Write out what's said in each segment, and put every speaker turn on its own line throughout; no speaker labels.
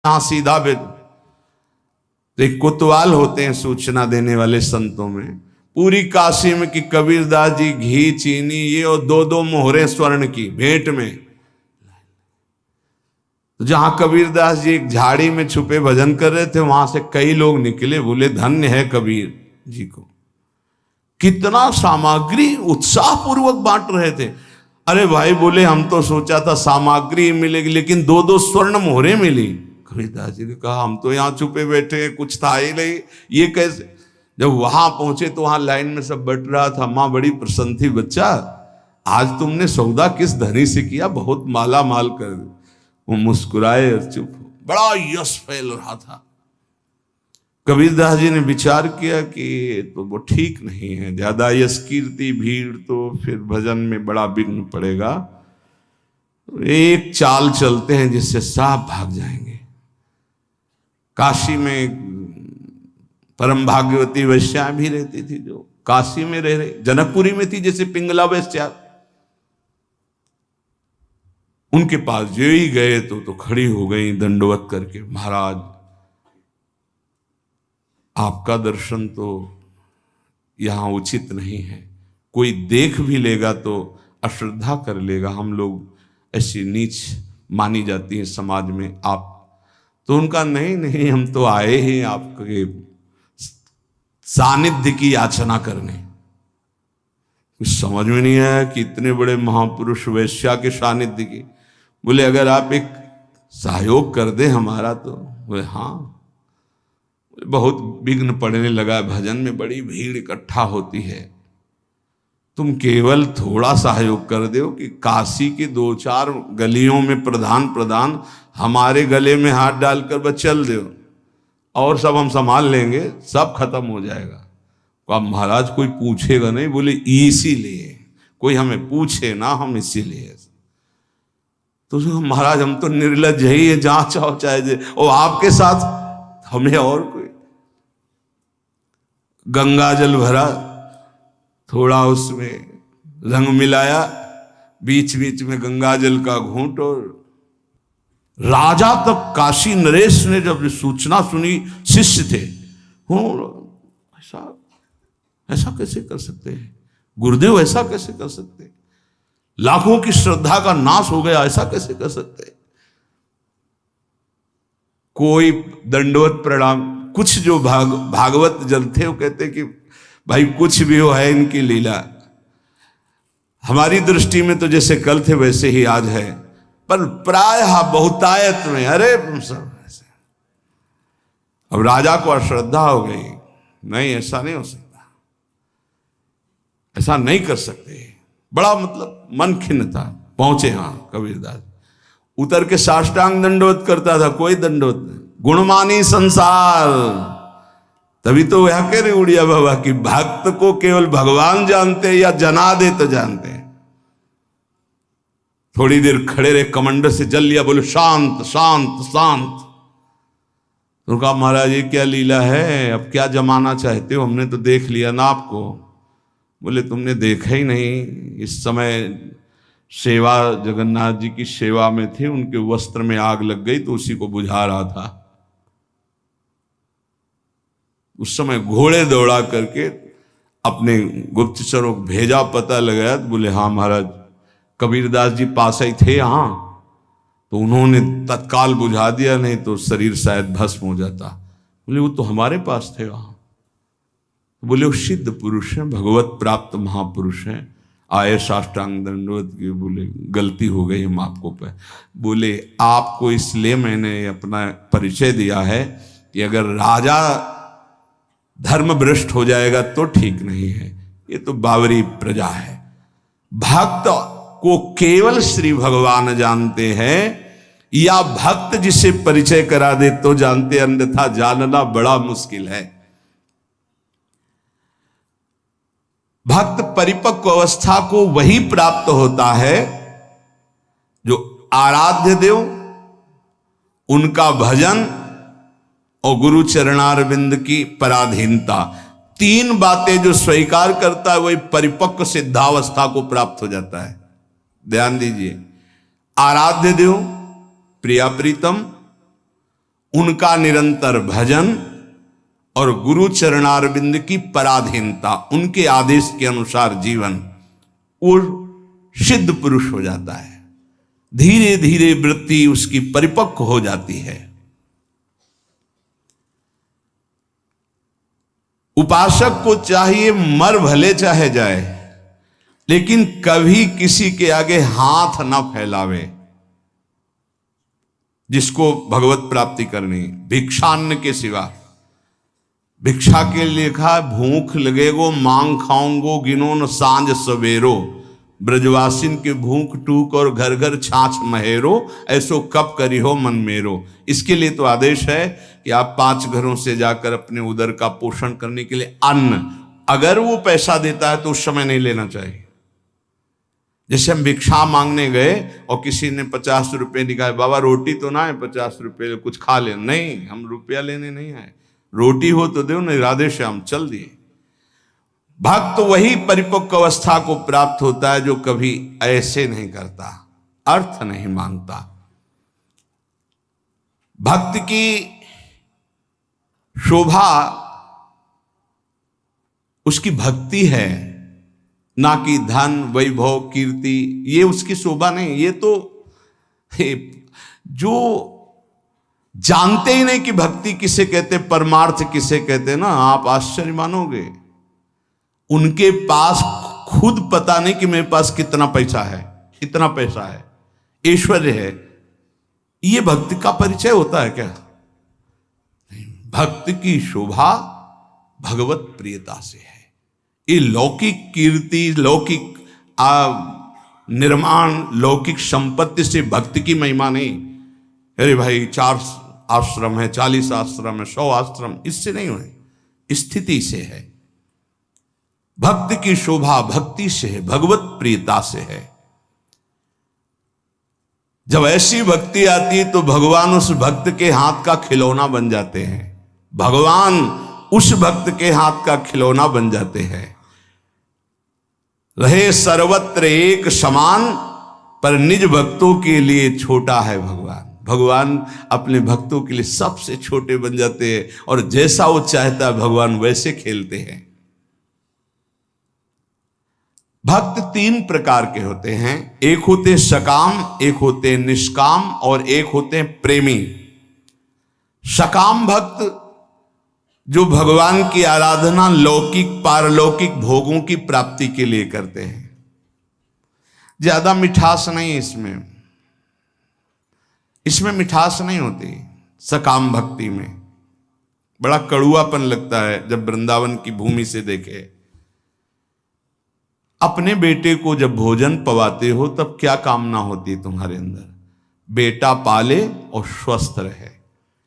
यहाँ सीधा तो एक कोतवाल होते हैं सूचना देने वाले संतों में, पूरी काशी में कि कबीरदास जी घी चीनी ये और दो दो मोहरे स्वर्ण की भेंट में। तो जहां कबीरदास जी एक झाड़ी में छुपे भजन कर रहे थे, वहां से कई लोग निकले, बोले धन्य है कबीर जी को, कितना सामग्री उत्साह पूर्वक बांट रहे थे। अरे भाई बोले हम तो सोचा था सामग्री मिलेगी, लेकिन दो दो स्वर्ण मोहरे मिली। कबीरदास जी ने कहा हम तो यहाँ छुपे बैठे हैं, कुछ था ही नहीं, ये कैसे। जब वहां पहुंचे तो वहां लाइन में सब बट रहा था। माँ बड़ी प्रसन्न थी, बच्चा आज तुमने सौदा किस धनी से किया, बहुत माला माल कर दे। वो मुस्कुराए और चुप हो। बड़ा यश फैल रहा था। कबीरदास जी ने विचार किया कि तो वो ठीक नहीं है, ज्यादा यश कीर्ति भीड़ तो फिर भजन में बड़ा विघ्न पड़ेगा। एक चाल चलते हैं जिससे साफ भाग जाएंगे। काशी में परम भाग्यवती वैश्या भी रहती थी, जो काशी में रह रहे, जनकपुरी में थी जैसे पिंगला वैश्या। उनके पास जो ही गए तो खड़ी हो गई दंडवत करके, महाराज आपका दर्शन तो यहां उचित नहीं है, कोई देख भी लेगा तो अश्रद्धा कर लेगा, हम लोग ऐसी नीच मानी जाती है समाज में आप। तो उनका नहीं नहीं, हम तो आए ही आपके सानिध्य की याचना करने। कुछ समझ में नहीं आया कि इतने बड़े महापुरुष वैश्या के सानिध्य की। बोले अगर आप एक सहयोग कर दे हमारा तो। बोले हाँ। बहुत विघ्न पड़ने लगा, भजन में बड़ी भीड़ इकट्ठा होती है, तुम केवल थोड़ा सहयोग कर दो कि काशी की दो चार गलियों में प्रधान हमारे गले में हाथ डालकर बस चल दो, और सब हम संभाल लेंगे, सब खत्म हो जाएगा। अब महाराज कोई पूछेगा नहीं। बोले इसीलिए कोई हमें पूछे ना, हम इसीलिए। तो महाराज हम तो निर्लज ही है, जहां चाहो चाहे और आपके साथ हमें और कोई। गंगा जल भरा, थोड़ा उसमें रंग मिलाया, बीच बीच में गंगा जल का घूंट। और राजा तक काशी नरेश ने जब सूचना सुनी, शिष्य थे, ऐसा कैसे कर सकते हैं गुरुदेव, ऐसा कैसे कर सकते हैं, लाखों की श्रद्धा का नाश हो गया, ऐसा कैसे कर सकते हैं। कोई दंडवत प्रणाम। कुछ जो भागवत जन थे वो कहते कि भाई कुछ भी हो है इनकी लीला, हमारी दृष्टि में तो जैसे कल थे वैसे ही आज है, पर प्रायः बहुतायत में अरे सब ऐसे। अब राजा को अश्रद्धा हो गई, नहीं ऐसा नहीं हो सकता, ऐसा नहीं कर सकते। बड़ा मतलब मन खिन्न था। पहुंचे हाँ कबीरदास, उतर के साष्टांग दंडवत करता था, कोई दंडवत नहीं। गुणमानी संसार, तभी तो वह कह रहे उड़िया बाबा की भक्त को केवल भगवान जानते या जना दे तो जानते हैं। थोड़ी देर खड़े रहे, कमंडर से जल लिया, बोले शांत शांत शांत। तो कहा महाराज ये क्या लीला है, अब क्या जमाना चाहते हो, हमने तो देख लिया ना आपको। बोले तुमने देखा ही नहीं, इस समय सेवा जगन्नाथ जी की सेवा में थे, उनके वस्त्र में आग लग गई तो उसी को बुझा रहा था। उस समय घोड़े दौड़ा करके अपने गुप्तचरों को भेजा, पता लगाया तो बोले हाँ महाराज कबीरदास जी पास ही थे यहाँ, तो उन्होंने तत्काल बुझा दिया, नहीं तो शरीर शायद भस्म हो जाता। बोले वो तो हमारे पास थे वहाँ। बोले वो सिद्ध पुरुष हैं, भगवत प्राप्त महापुरुष हैं, आए साष्टांग दंडवत की। बोले गलती हो गई हम आपको पे। बोले आपको इसलिए मैंने अपना परिचय दिया है कि अगर राजा धर्म भ्रष्ट हो जाएगा तो ठीक नहीं है, ये तो बावरी प्रजा है। भक्त को केवल श्री भगवान जानते हैं, या भक्त जिसे परिचय करा दे तो जानते, अन्यथा जानना बड़ा मुश्किल है। भक्त परिपक्व अवस्था को वही प्राप्त होता है जो आराध्य देव, उनका भजन और गुरु चरणारविंद की पराधीनता, तीन बातें जो स्वीकार करता है वही परिपक्व सिद्धावस्था को प्राप्त हो जाता है। ध्यान दीजिए, आराध्य देव, प्रिया प्रीतम उनका निरंतर भजन और गुरु चरणारविंद की पराधीनता, उनके आदेश के अनुसार जीवन, वो सिद्ध पुरुष हो जाता है। धीरे धीरे वृत्ति उसकी परिपक्व हो जाती है। उपासक को चाहिए मर भले चाहे जाए, लेकिन कभी किसी के आगे हाथ ना फैलावे। जिसको भगवत प्राप्ति करनी, भिक्षान्न के सिवा, भिक्षा के लिखा भूख लगेगो मांग खाऊंगो गिनो न सांझ सवेरो, ब्रजवासिन के भूख टूक और घर घर छाछ महेरो, ऐसो कब करी हो मन मेरो। इसके लिए तो आदेश है कि आप 5 घरों से जाकर अपने उदर का पोषण करने के लिए अन्न, अगर वो पैसा देता है तो उस समय नहीं लेना चाहिए। जैसे हम भिक्षा मांगने गए और किसी ने 50 रुपये निकाले, बाबा रोटी तो ना है 50 रुपये कुछ खा ले, नहीं, हम रुपया लेने नहीं आए, रोटी हो तो दो, नहीं राधे श्याम चल दिए। भक्त वही परिपक्व अवस्था को प्राप्त होता है जो कभी ऐसे नहीं करता, अर्थ नहीं मांगता। भक्त की शोभा उसकी भक्ति है, ना कि धन वैभव कीर्ति, ये उसकी शोभा नहीं। ये तो जो जानते ही नहीं कि भक्ति किसे कहते, परमार्थ किसे कहते ना, आप आश्चर्य मानोगे। उनके पास खुद पता नहीं कि मेरे पास कितना पैसा है, इतना पैसा है, ऐश्वर्य है, ये भक्ति का परिचय होता है क्या? भक्त की शोभा भगवत प्रियता से है। ये लौकिक कीर्ति, लौकिक निर्माण, लौकिक संपत्ति से भक्ति की महिमा नहीं। अरे भाई 4 आश्रम है, 40 आश्रम है, 100 आश्रम, इससे नहीं हुए, स्थिति से है। भक्त की शोभा भक्ति से है, भगवत प्रियता से है। जब ऐसी भक्ति आती है तो भगवान उस भक्त के हाथ का खिलौना बन जाते हैं, भगवान उस भक्त के हाथ का खिलौना बन जाते हैं। रहे सर्वत्र एक समान, पर निज भक्तों के लिए छोटा है भगवान। भगवान अपने भक्तों के लिए सबसे छोटे बन जाते हैं और जैसा वो चाहता है भगवान वैसे खेलते हैं। भक्त 3 प्रकार के होते हैं, एक होते सकाम, एक होते निष्काम और एक होते प्रेमी। सकाम भक्त जो भगवान की आराधना लौकिक पारलौकिक भोगों की प्राप्ति के लिए करते हैं। ज्यादा मिठास नहीं इसमें मिठास नहीं होती। सकाम भक्ति में बड़ा कड़ुआपन लगता है जब वृंदावन की भूमि से देखे। अपने बेटे को जब भोजन पवाते हो तब क्या कामना होती है तुम्हारे अंदर? बेटा पाले और स्वस्थ रहे।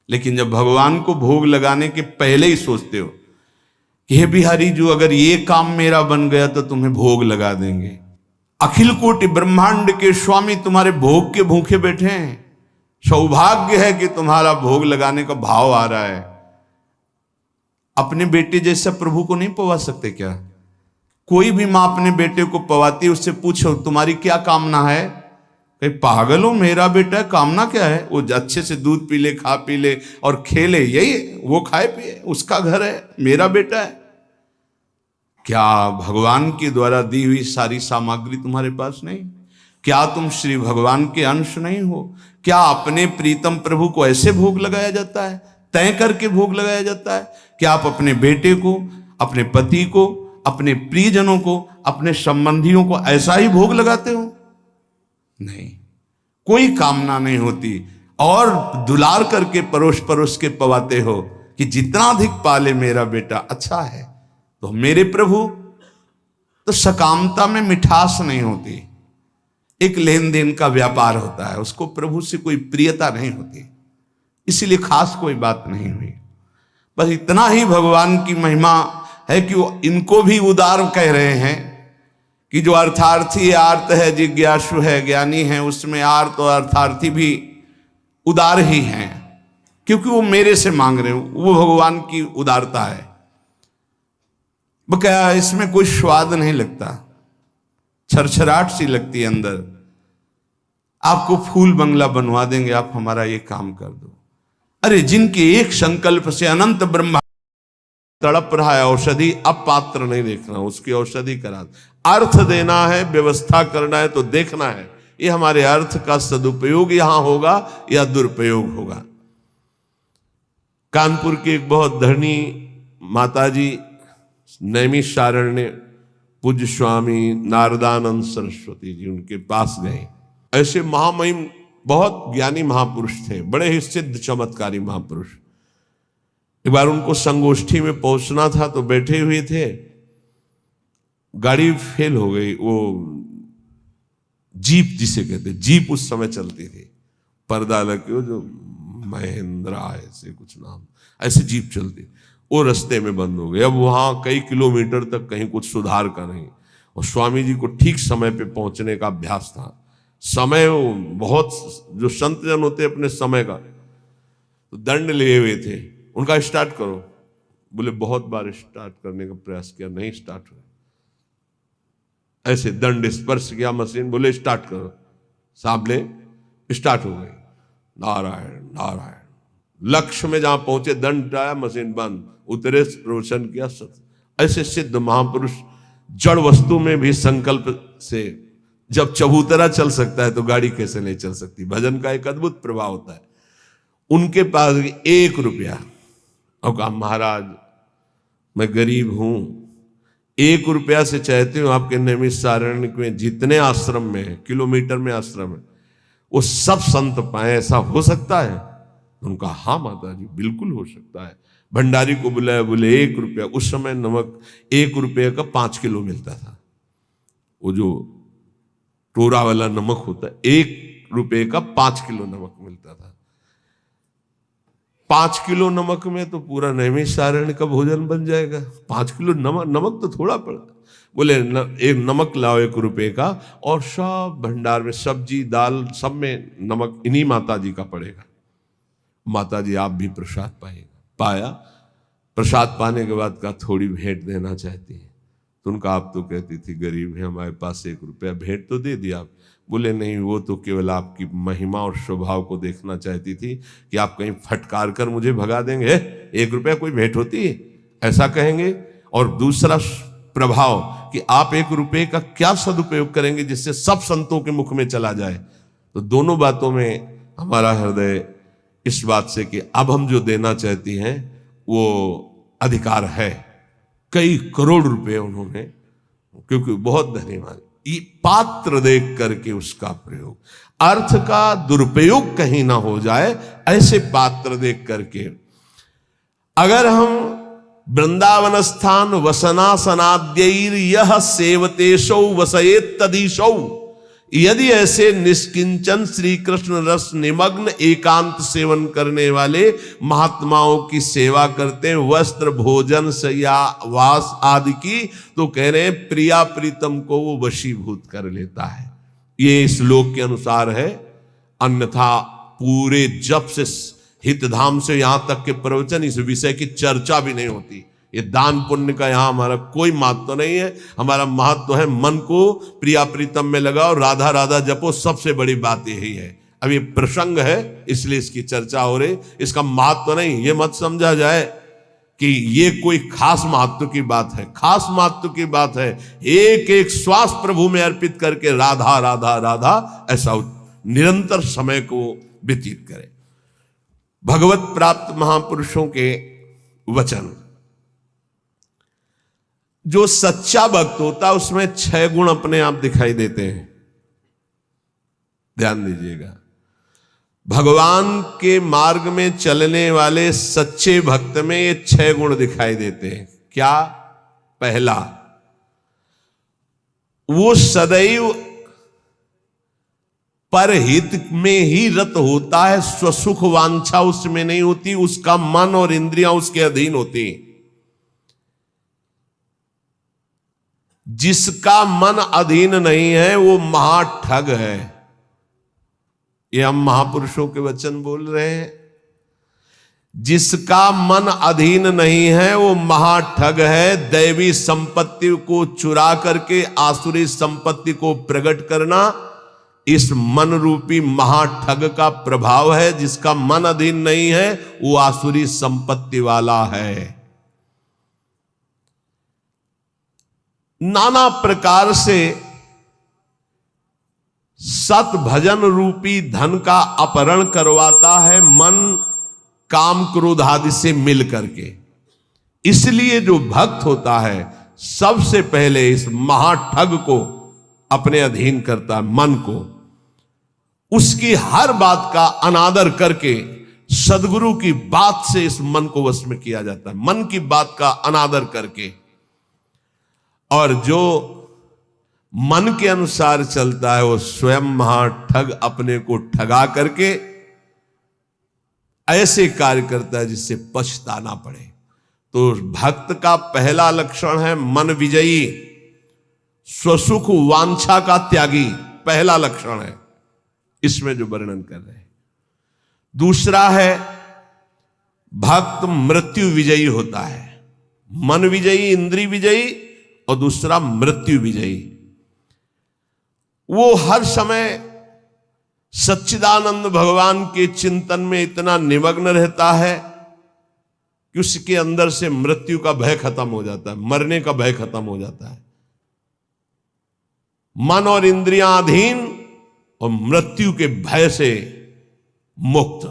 लेकिन जब भगवान को भोग लगाने के पहले ही सोचते हो कि हे बिहारी जो अगर ये काम मेरा बन गया तो तुम्हें भोग लगा देंगे। अखिल कोटि ब्रह्मांड के स्वामी तुम्हारे भोग के भूखे बैठे हैं। सौभाग्य है कि तुम्हारा भोग लगाने का भाव आ रहा है। अपने बेटे जैसा प्रभु को नहीं पवा सकते क्या? कोई भी मां अपने बेटे को पवाती है, उससे पूछो तुम्हारी क्या कामना है? कहीं पागल हो, मेरा बेटा कामना क्या है? वो अच्छे से दूध पी ले, खा पी ले और खेले, यही वो खाए पिए, उसका घर है, मेरा बेटा है। क्या भगवान के द्वारा दी हुई सारी सामग्री तुम्हारे पास नहीं? क्या तुम श्री भगवान के अंश नहीं हो? क्या अपने प्रीतम प्रभु को ऐसे भोग लगाया जाता है, तय करके भोग लगाया जाता है? क्या आप अपने बेटे को, अपने पति को, अपने प्रियजनों को, अपने संबंधियों को ऐसा ही भोग लगाते हो? नहीं, कोई कामना नहीं होती और दुलार करके परोस परोस के पवाते हो कि जितना अधिक पाले मेरा बेटा अच्छा है। तो मेरे प्रभु तो सकामता में मिठास नहीं होती, एक लेन देन का व्यापार होता है, उसको प्रभु से कोई प्रियता नहीं होती, इसीलिए खास कोई बात नहीं हुई। बस इतना ही भगवान की महिमा है कि वो इनको भी उदार कह रहे हैं कि जो अर्थार्थी आर्त है, जिज्ञासु है, ज्ञानी है, उसमें आर्त और अर्थार्थी भी उदार ही हैं, क्योंकि वो मेरे से मांग रहे हो। वो भगवान की उदारता है। क्या इसमें कोई स्वाद नहीं लगता, छरछराहट सी लगती है अंदर। आपको फूल बंगला बनवा देंगे, आप हमारा ये काम कर दो। अरे जिनके एक संकल्प से अनंत ब्रह्मा तड़प रहा है औषधि, अब पात्र नहीं देखना, उसकी औषधि करा। अर्थ देना है, व्यवस्था करना है तो देखना है ये हमारे अर्थ का सदुपयोग यहां होगा या दुरुपयोग होगा। कानपुर की एक बहुत धनी माताजी नैमिषारण्य पूज्य स्वामी नारदानंद सरस्वती जी, उनके पास गए। ऐसे महामहिम बहुत ज्ञानी महापुरुष थे, बड़े ही सिद्ध चमत्कारी महापुरुष। एक बार उनको संगोष्ठी में पहुंचना था तो बैठे हुए थे, गाड़ी फेल हो गई। वो जीप जिसे कहते, जीप उस समय चलती थी, पर्दा लगे, वो जो महिंद्रा ऐसे कुछ नाम, ऐसे जीप चलती, वो रास्ते में बंद हो गई। अब वहां कई किलोमीटर तक कहीं कुछ सुधार का नहीं, और स्वामी जी को ठीक समय पे पहुंचने का अभ्यास था। समय बहुत, जो संत जन होते अपने समय का तो दंड लिए हुए थे। उनका स्टार्ट करो, बोले बहुत बार स्टार्ट करने का प्रयास किया, नहीं स्टार्ट हुआ। ऐसे दंड स्पर्श किया मशीन, बोले स्टार्ट करो, साहब ले स्टार्ट हो गई। नारायण नारायण, लक्ष्य में जहां पहुंचे दंड आया, मशीन बंद, उतरे प्रवचन किया। सत्य ऐसे सिद्ध महापुरुष जड़ वस्तु में भी संकल्प से, जब चबूतरा चल सकता है तो गाड़ी कैसे नहीं चल सकती। भजन का एक अद्भुत प्रभाव होता है। उनके पास 1 रुपया, और कहा महाराज मैं गरीब हूं, 1 रुपया से चाहते हो आपके नैमिषारण्य में जितने आश्रम में, किलोमीटर में आश्रम है, वो सब संत पाए, ऐसा हो सकता है? उनका हाँ माता जी बिल्कुल हो सकता है। भंडारी को बुलाया, बोले 1 रुपया। उस समय नमक 1 रुपये का 5 किलो मिलता था, वो जो टोरा वाला नमक होता है, 1 रुपये का 5 किलो नमक मिलता था। 5 किलो नमक में तो पूरा नैमिषारण्य का भोजन बन जाएगा। 5 किलो नमक तो थोड़ा पड़ा। बोले एक नमक लाओ 1 रुपये का, और सब भंडार में सब्जी दाल सब में नमक इन्हीं माता जी का पड़ेगा। माता जी आप भी प्रसाद पाएगा। पाया, प्रसाद पाने के बाद का थोड़ी भेंट देना चाहती है। तो उनका आप तो कहती थी गरीब है, हमारे पास 1 रुपया, भेंट तो दे दिया। बोले नहीं, वो तो केवल आपकी महिमा और स्वभाव को देखना चाहती थी कि आप कहीं फटकार कर मुझे भगा देंगे, 1 रुपया कोई भेंट होती है, ऐसा कहेंगे। और दूसरा प्रभाव कि आप 1 रुपये का क्या सदुपयोग करेंगे जिससे सब संतों के मुख में चला जाए। तो दोनों बातों में हमारा हृदय इस बात से कि अब हम जो देना चाहती हैं वो अधिकार है। कई करोड़ रुपए उन्होंने, क्योंकि बहुत धन्यवाद, ये पात्र देख करके उसका प्रयोग, अर्थ का दुरुपयोग कहीं ना हो जाए, ऐसे पात्र देख करके। अगर हम वृंदावन स्थान वसनासनाद्यैर यह सेवतेशौ वसयेत तदीशौ, यदि ऐसे निष्किंचन श्री कृष्ण रस निमग्न एकांत सेवन करने वाले महात्माओं की सेवा करते हैं, वस्त्र भोजन शय्या वास आदि की, तो कह रहे हैं प्रिया प्रीतम को वो वशीभूत कर लेता है। ये श्लोक के अनुसार है। अन्यथा पूरे जप से हितधाम से यहां तक के प्रवचन, इस विषय की चर्चा भी नहीं होती। ये दान पुण्य का यहां हमारा कोई महत्व नहीं है। हमारा महत्व है मन को प्रिया प्रीतम में लगाओ, राधा राधा जपो, सबसे बड़ी बात यही है। अब ये प्रसंग है इसलिए इसकी चर्चा हो रही, इसका महत्व नहीं। ये मत समझा जाए कि ये कोई खास महत्व की बात है। खास महत्व की बात है एक एक श्वास प्रभु में अर्पित करके राधा राधा राधा ऐसा निरंतर समय को व्यतीत करें। भगवत प्राप्त महापुरुषों के वचन, जो सच्चा भक्त होता है उसमें 6 गुण अपने आप दिखाई देते हैं। ध्यान दीजिएगा, भगवान के मार्ग में चलने वाले सच्चे भक्त में ये 6 गुण दिखाई देते हैं। क्या? पहला, वो सदैव परहित में ही रत होता है, स्वसुख वांछा उसमें नहीं होती, उसका मन और इंद्रियां उसके अधीन होती। जिसका मन अधीन नहीं है वो महाठग है। ये हम महापुरुषों के वचन बोल रहे हैं। जिसका मन अधीन नहीं है वो महाठग है। दैवी संपत्ति को चुरा करके आसुरी संपत्ति को प्रकट करना,
इस मन रूपी महाठग का प्रभाव है। जिसका मन अधीन नहीं है वो आसुरी संपत्ति वाला है। नाना प्रकार से सत भजन रूपी धन का अपहरण करवाता है मन काम क्रोध आदि से मिल करके। इसलिए जो भक्त होता है सबसे पहले इस महाठग को अपने अधीन करता है, मन को। उसकी हर बात का अनादर करके सदगुरु की बात से इस मन को वश में किया जाता है, मन की बात का अनादर करके। और जो मन के अनुसार चलता है वो स्वयं महाठग अपने को ठगा करके ऐसे कार्य करता है जिससे पछताना पड़े। तो भक्त का पहला लक्षण है मन विजयी, स्वसुख वांछा का त्यागी, पहला लक्षण है इसमें जो वर्णन कर रहे हैं। दूसरा है भक्त मृत्यु विजयी होता है, मन विजयी, इंद्रिय विजयी, और दूसरा मृत्यु विजयी। वो हर समय सच्चिदानंद भगवान के चिंतन में इतना निमग्न रहता है कि उसके अंदर से मृत्यु का भय खत्म हो जाता है, मरने का भय खत्म हो जाता है। मन और इंद्रियां अधीन और मृत्यु के भय से मुक्त,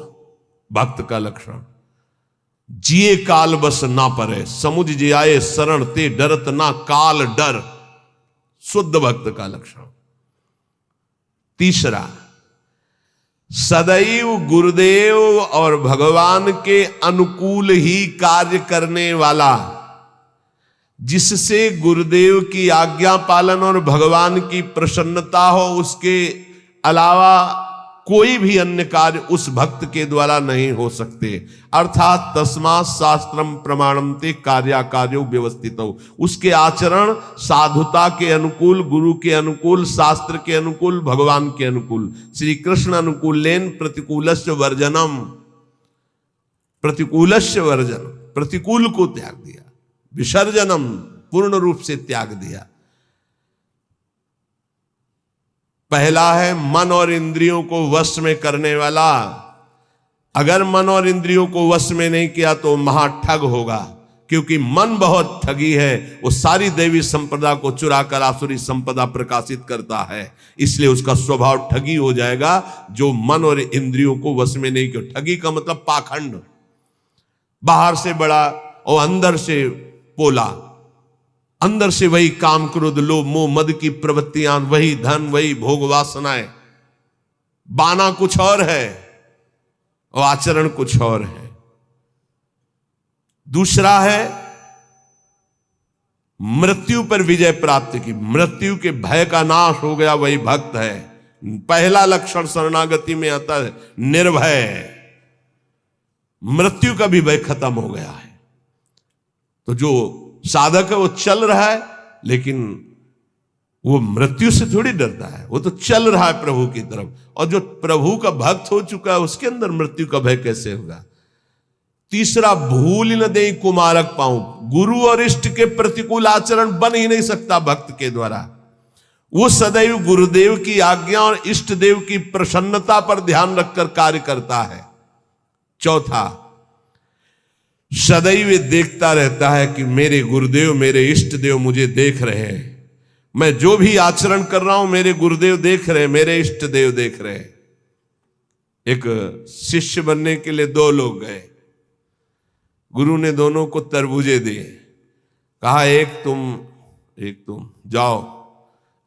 भक्त का लक्षण। जिए काल बस ना परे, समुझ जियाए शरण ते डरत ना काल डर, शुद्ध भक्त का लक्षण। तीसरा, सदैव गुरुदेव और भगवान के अनुकूल ही कार्य करने वाला, जिससे गुरुदेव की आज्ञा पालन और भगवान की प्रसन्नता हो, उसके अलावा कोई भी अन्य कार्य उस भक्त के द्वारा नहीं हो सकते। अर्थात तस्मात् शास्त्रम प्रमाणन्ते कार्याकार्यो व्यवस्थितो, उसके आचरण साधुता के अनुकूल, गुरु के अनुकूल, शास्त्र के अनुकूल, भगवान के अनुकूल। श्री कृष्ण अनुकूलेन प्रतिकूलस्य वर्जनम, प्रतिकूलस्य वर्जन, प्रतिकूल को त्याग दिया, विसर्जनम पूर्ण रूप से त्याग दिया। पहला है मन और इंद्रियों को वश में करने वाला। अगर मन और इंद्रियों को वश में नहीं किया तो महाठग होगा, क्योंकि मन बहुत ठगी है। वो सारी देवी संपदा को चुराकर आसुरी संपदा प्रकाशित करता है, इसलिए उसका स्वभाव ठगी हो जाएगा। जो मन और इंद्रियों को वश में नहीं किया, ठगी का मतलब पाखंड, बाहर से बड़ा और अंदर से पोला, अंदर से वही काम क्रोध लोभ मोह मद की प्रवृत्तियां, वही धन, वही भोग वासनाएं। बाना कुछ और है और आचरण कुछ और है। दूसरा है मृत्यु पर विजय प्राप्त की, मृत्यु के भय का नाश हो गया, वही भक्त है। पहला लक्षण शरणागति में आता है निर्भय, मृत्यु का भी भय खत्म हो गया है। तो जो साधक है वो चल रहा है, लेकिन वो मृत्यु से थोड़ी डरता है, वो तो चल रहा है प्रभु की तरफ। और जो प्रभु का भक्त हो चुका है उसके अंदर मृत्यु का भय कैसे होगा। तीसरा, भूल न दे कुमारक पाऊं, गुरु और इष्ट के प्रतिकूल आचरण बन ही नहीं सकता भक्त के द्वारा। वो सदैव गुरुदेव की आज्ञा और इष्ट देव की प्रसन्नता पर ध्यान रखकर कार्य करता है। चौथा, सदैव देखता रहता है कि मेरे गुरुदेव, मेरे इष्ट देव मुझे देख रहे हैं, मैं जो भी आचरण कर रहा हूं मेरे गुरुदेव देख रहे हैं, मेरे इष्ट देव देख रहे हैं। एक शिष्य बनने के लिए दो लोग गए, गुरु ने दोनों को तरबूजे दिए, कहा एक तुम जाओ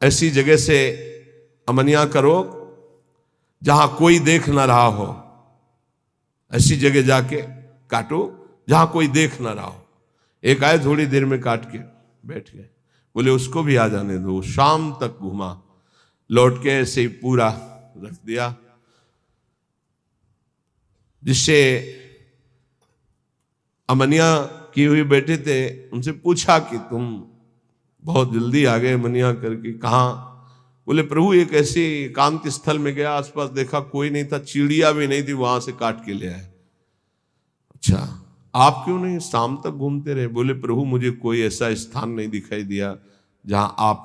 ऐसी जगह से अमनिया करो जहां कोई देख ना रहा हो, ऐसी जगह जाके काटो जहां कोई देख ना रहा हो। एक आए, थोड़ी देर में काट के बैठ गए, बोले उसको भी आ जाने दो। शाम तक घुमा, लौट के ऐसे ही पूरा रख दिया, जिससे अमनिया की हुई बैठे थे, उनसे पूछा कि तुम बहुत जल्दी आ गए अमनिया करके, कहाँ? बोले प्रभु एक ऐसे एकांत स्थल में गया, आसपास देखा कोई नहीं था, चिड़िया भी नहीं थी, वहां से काट के ले आए। अच्छा, आप क्यों नहीं शाम तक घूमते रहे? बोले प्रभु मुझे कोई ऐसा स्थान नहीं दिखाई दिया जहां आप